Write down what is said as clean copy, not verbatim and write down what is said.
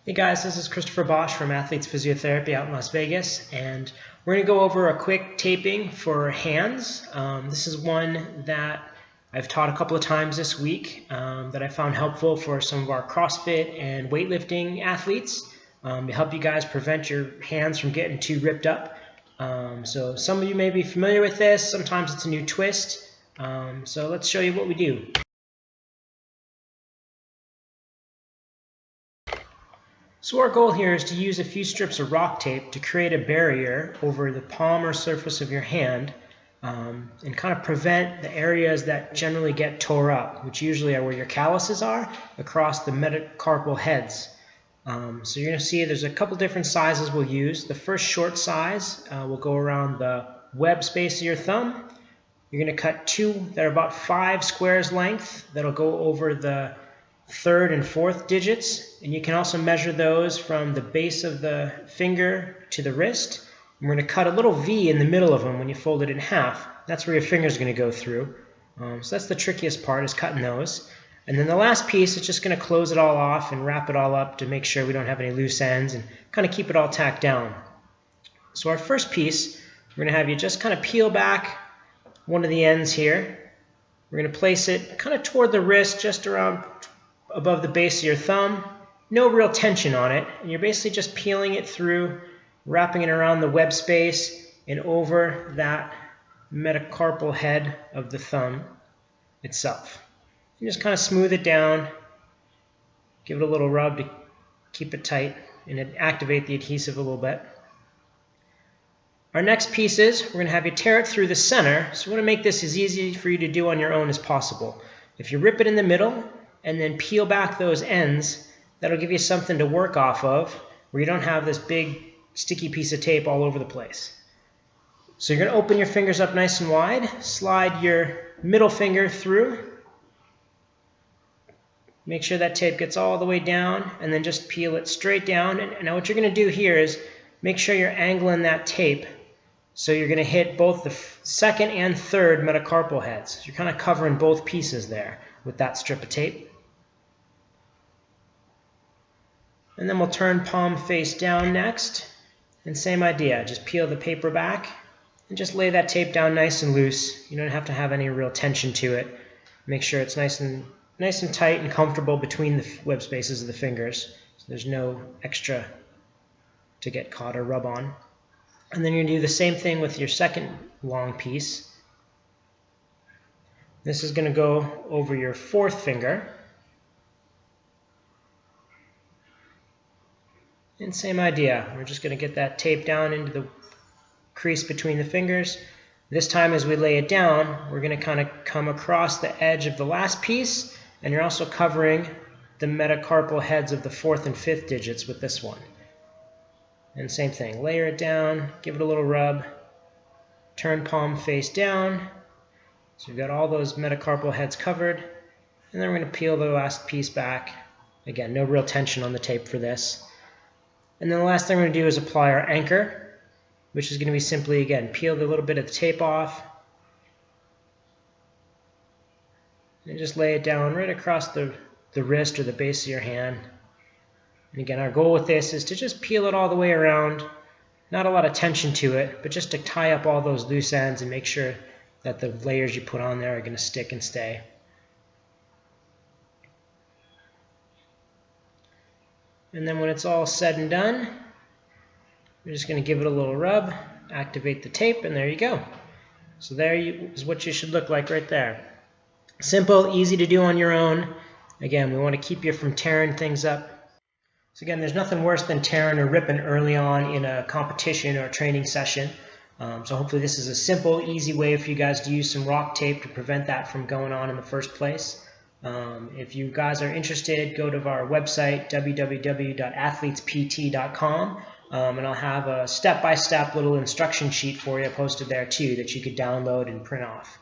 Hey guys, this is Christopher Bosch from Athletes Physiotherapy out in Las Vegas, and we're going to go over a quick taping for hands. This is one that I've taught a couple of times this week that I found helpful for some of our CrossFit and weightlifting athletes to help you guys prevent your hands from getting too ripped up. So some of you may be familiar with this, sometimes it's a new twist. So let's show you what we do. So our goal here is to use a few strips of Rocktape to create a barrier over the palm or surface of your hand and kind of prevent the areas that generally get tore up, which usually are where your calluses are, across the metacarpal heads. So you're going to see there's a couple different sizes we'll use. The first short size will go around the web space of your thumb. You're going to cut two that are about 5 squares length that'll go over the third and fourth digits, and you can also measure those from the base of the finger to the wrist. And we're going to cut a little V in the middle of them when you fold it in half. That's where your finger is going to go through. So that's the trickiest part, is cutting those. And then the last piece is just going to close it all off and wrap it all up to make sure we don't have any loose ends and kind of keep it all tacked down. So our first piece, we're going to have you just kind of peel back one of the ends here. We're going to place it kind of toward the wrist, just around above the base of your thumb. No real tension on it, and you're basically just peeling it through, wrapping it around the web space and over that metacarpal head of the thumb itself. You just kind of smooth it down, give it a little rub to keep it tight and activate the adhesive a little bit. Our next piece is we're going to have you tear it through the center, so we want to make this as easy for you to do on your own as possible. If you rip it in the middle and then peel back those ends, that'll give you something to work off of where you don't have this big sticky piece of tape all over the place. So you're going to open your fingers up nice and wide, slide your middle finger through, make sure that tape gets all the way down, and then just peel it straight down. And now what you're going to do here is make sure you're angling that tape so you're going to hit both the second and third metacarpal heads. So you're kind of covering both pieces there with that strip of tape. And then we'll turn palm face down next, and same idea, just peel the paper back and just lay that tape down nice and loose. You don't have to have any real tension to it. Make sure it's nice and tight and comfortable between the web spaces of the fingers, so there's no extra to get caught or rub on. And then you're going to do the same thing with your second long piece. This is going to go over your fourth finger. And same idea, we're just going to get that tape down into the crease between the fingers. This time as we lay it down, we're going to kind of come across the edge of the last piece, and you're also covering the metacarpal heads of the fourth and fifth digits with this one. And same thing, layer it down, give it a little rub, turn palm face down. So we've got all those metacarpal heads covered, and then we're going to peel the last piece back. Again, no real tension on the tape for this. And then the last thing we're going to do is apply our anchor, which is going to be simply, again, peel a little bit of the tape off and just lay it down right across the wrist or the base of your hand. And again, our goal with this is to just peel it all the way around, not a lot of tension to it, but just to tie up all those loose ends and make sure that the layers you put on there are going to stick and stay. And then when it's all said and done, we're just going to give it a little rub, activate the tape, and there you go. So there is what you should look like right there. Simple, easy to do on your own. Again, we want to keep you from tearing things up. So again, there's nothing worse than tearing or ripping early on in a competition or a training session. So hopefully this is a simple, easy way for you guys to use some Rocktape to prevent that from going on in the first place. If you guys are interested, go to our website, www.athletespt.com, and I'll have a step-by-step little instruction sheet for you posted there too that you could download and print off.